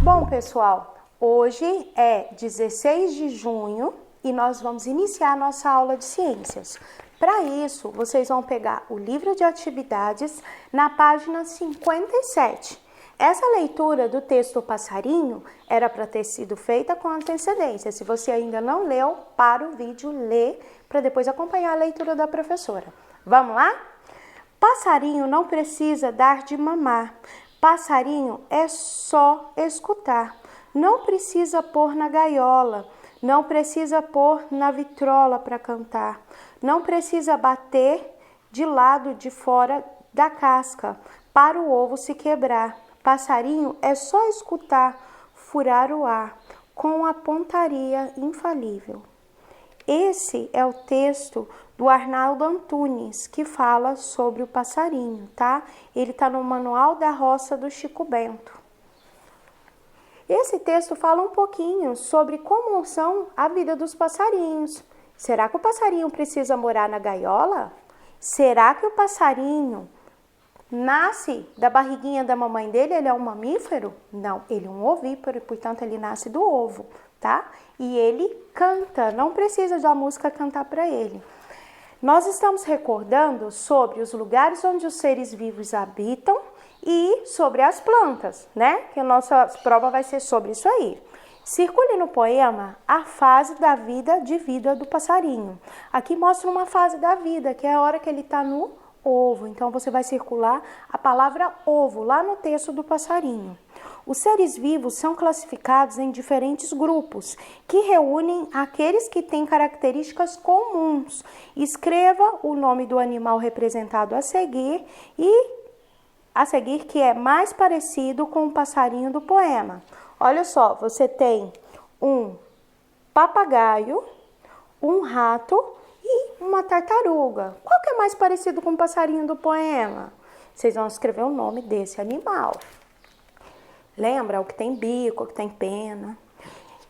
Bom, pessoal, hoje é 16 de junho e nós vamos iniciar a nossa aula de ciências. Para isso, vocês vão pegar o livro de atividades na página 57. Essa leitura do texto Passarinho era para ter sido feita com antecedência. Se você ainda não leu, para o vídeo, lê, para depois acompanhar a leitura da professora. Vamos lá? Passarinho não precisa dar de mamar. Passarinho é só escutar. Não precisa pôr na gaiola. Não precisa pôr na vitrola para cantar. Não precisa bater de lado de fora da casca para o ovo se quebrar. Passarinho é só escutar, furar o ar com a pontaria infalível. Esse é o texto do Arnaldo Antunes, que fala sobre o passarinho, tá? Ele está no Manual da Roça do Chico Bento. Esse texto fala um pouquinho sobre como são a vida dos passarinhos. Será que o passarinho precisa morar na gaiola? Será que o passarinho nasce da barriguinha da mamãe dele? Ele é um mamífero? Não, ele é um ovíparo, portanto ele nasce do ovo, tá? E ele canta, não precisa da música cantar para ele. Nós estamos recordando sobre os lugares onde os seres vivos habitam e sobre as plantas, né? Que a nossa prova vai ser sobre isso aí. Circule no poema a fase da vida de vida do passarinho. Aqui mostra uma fase da vida, que é a hora que ele está no ovo. Então, você vai circular a palavra ovo lá no texto do passarinho. Os seres vivos são classificados em diferentes grupos, que reúnem aqueles que têm características comuns. Escreva o nome do animal representado a seguir que é mais parecido com o passarinho do poema. Olha só, você tem um papagaio, um rato e uma tartaruga. Qual que é mais parecido com o passarinho do poema? Vocês vão escrever o nome desse animal. Lembra? O que tem bico, o que tem pena.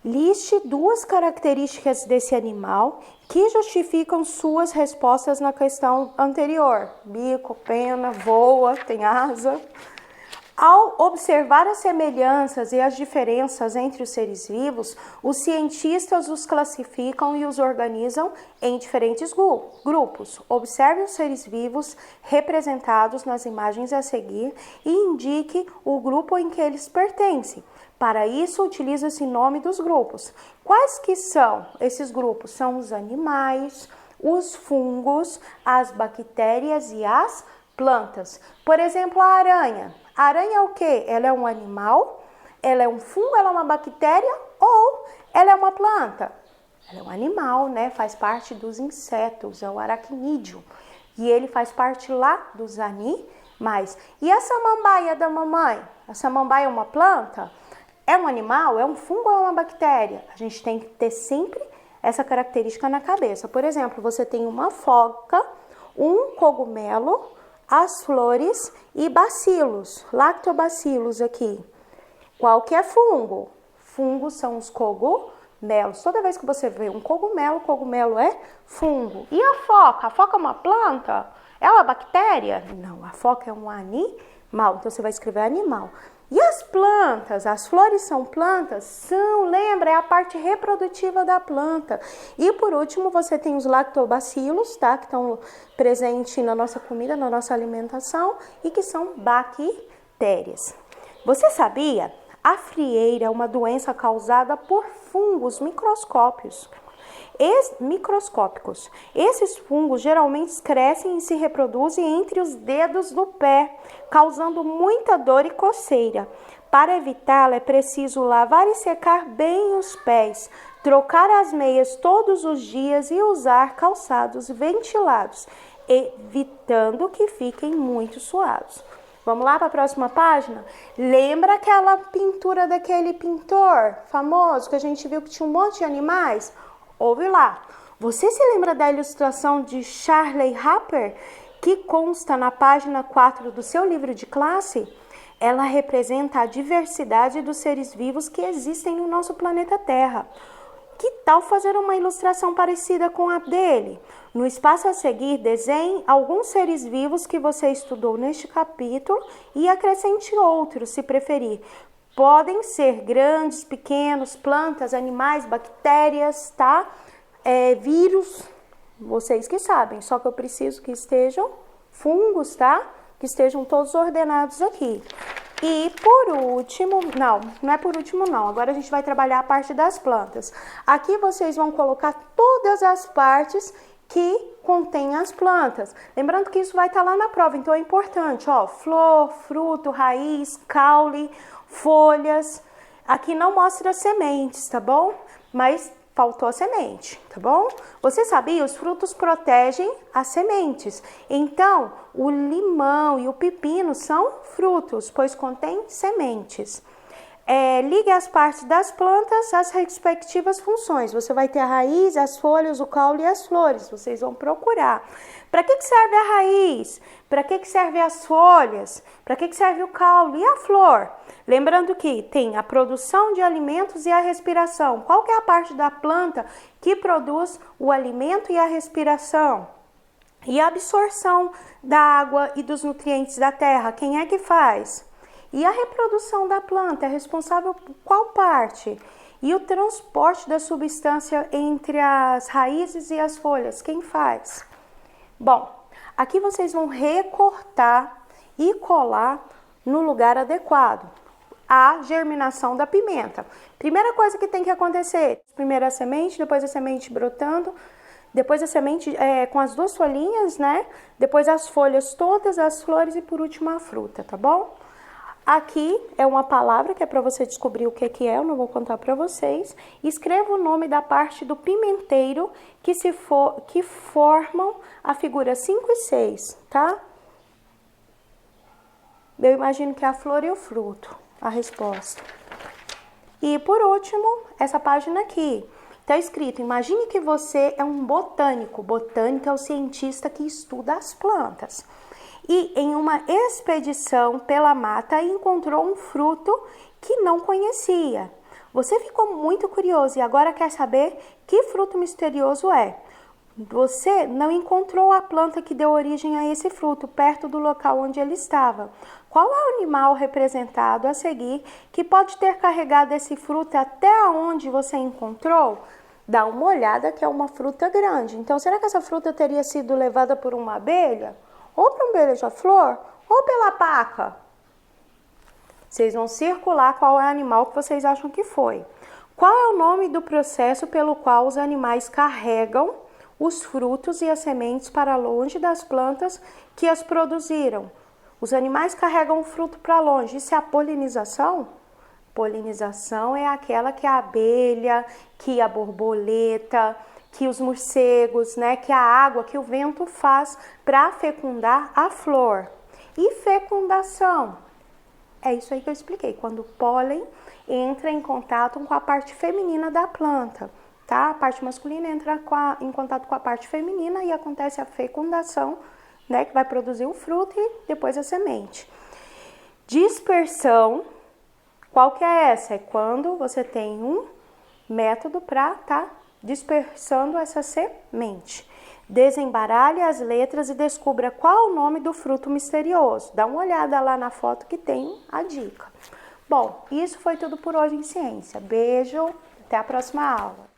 Liste duas características desse animal que justificam suas respostas na questão anterior. Bico, pena, voa, tem asa. Ao observar as semelhanças e as diferenças entre os seres vivos, os cientistas os classificam e os organizam em diferentes grupos. Observe os seres vivos representados nas imagens a seguir e indique o grupo em que eles pertencem. Para isso, utiliza-se o nome dos grupos. Quais que são esses grupos? São os animais, os fungos, as bactérias e as plantas. Por exemplo, a aranha. A aranha é o quê? Ela é um animal, ela é um fungo, ela é uma bactéria ou ela é uma planta? Ela é um animal, né? Faz parte dos insetos, é o aracnídeo. E ele faz parte lá dos animais. E a samambaia da mamãe? A samambaia é uma planta? É um animal? É um fungo ou é uma bactéria? A gente tem que ter sempre essa característica na cabeça. Por exemplo, você tem uma foca, um cogumelo, as flores e bacilos, lactobacilos aqui. Qual que é fungo? Fungos são os cogumelos. Toda vez que você vê um cogumelo, cogumelo é fungo. E a foca? A foca é uma planta? É uma bactéria? Não, a foca é um animal. Então, você vai escrever animal. E as plantas? As flores são plantas? São, lembra, é a parte reprodutiva da planta. E por último, você tem os lactobacilos, tá? Que estão presentes na nossa comida, na nossa alimentação e que são bactérias. Você sabia? A frieira é uma doença causada por fungos microscópicos. Esses fungos geralmente crescem e se reproduzem entre os dedos do pé, causando muita dor e coceira. Para evitá-la, é preciso lavar e secar bem os pés, trocar as meias todos os dias e usar calçados ventilados, evitando que fiquem muito suados. Vamos lá para a próxima página? Lembra aquela pintura daquele pintor famoso que a gente viu que tinha um monte de animais? Ouve lá. Você se lembra da ilustração de Charlie Harper, que consta na página 4 do seu livro de classe? Ela representa a diversidade dos seres vivos que existem no nosso planeta Terra. Que tal fazer uma ilustração parecida com a dele? No espaço a seguir, desenhe alguns seres vivos que você estudou neste capítulo e acrescente outros, se preferir. Podem ser grandes, pequenos, plantas, animais, bactérias, tá? Vírus, vocês que sabem, só que eu preciso que estejam fungos, tá? Que estejam todos ordenados aqui. E por último, não é por último não, agora a gente vai trabalhar a parte das plantas. Aqui vocês vão colocar todas as partes que contêm as plantas. Lembrando que isso vai estar lá na prova, então é importante, ó, flor, fruto, raiz, caule, folhas. Aqui não mostra sementes, tá bom? Mas faltou a semente, tá bom? Você sabia? Os frutos protegem as sementes. Então, o limão e o pepino são frutos, pois contêm sementes. Ligue as partes das plantas às respectivas funções. Você vai ter a raiz, as folhas, o caule e as flores. Vocês vão procurar. Para que serve a raiz? Para que serve as folhas? Para que serve o caule e a flor? Lembrando que tem a produção de alimentos e a respiração. Qual que é a parte da planta que produz o alimento e a respiração? E a absorção da água e dos nutrientes da terra, quem é que faz? E a reprodução da planta é responsável por qual parte? E o transporte da substância entre as raízes e as folhas, quem faz? Bom, aqui vocês vão recortar e colar no lugar adequado a germinação da pimenta. Primeira coisa que tem que acontecer, primeiro a semente, depois a semente brotando, depois a semente com as duas folhinhas, né? Depois as folhas todas, as flores e por último a fruta, tá bom? Aqui é uma palavra que é para você descobrir o que é, eu não vou contar para vocês. Escreva o nome da parte do pimenteiro que formam a figura 5 e 6, tá? Eu imagino que é a flor e o fruto, a resposta. E por último, essa página aqui. Está escrito, imagine que você é um botânico. Botânico é o cientista que estuda as plantas. E em uma expedição pela mata encontrou um fruto que não conhecia. Você ficou muito curioso e agora quer saber que fruto misterioso é. Você não encontrou a planta que deu origem a esse fruto perto do local onde ele estava. Qual é o animal representado a seguir que pode ter carregado esse fruto até onde você encontrou? Dá uma olhada que é uma fruta grande. Então, será que essa fruta teria sido levada por uma abelha? Ou para um beija-flor, ou pela paca. Vocês vão circular qual é o animal que vocês acham que foi. Qual é o nome do processo pelo qual os animais carregam os frutos e as sementes para longe das plantas que as produziram? Os animais carregam o fruto para longe. Isso é a polinização? Polinização é aquela que a abelha, que a borboleta, que os morcegos, né, que a água, que o vento faz para fecundar a flor. E fecundação? É isso aí que eu expliquei, quando o pólen entra em contato com a parte feminina da planta, tá? A parte masculina entra em contato com a parte feminina e acontece a fecundação, né, que vai produzir o fruto e depois a semente. Dispersão, qual que é essa? É quando você tem um método para dispersando essa semente. Desembaralhe as letras e descubra qual o nome do fruto misterioso. Dá uma olhada lá na foto que tem a dica. Bom, isso foi tudo por hoje em ciência. Beijo, até a próxima aula.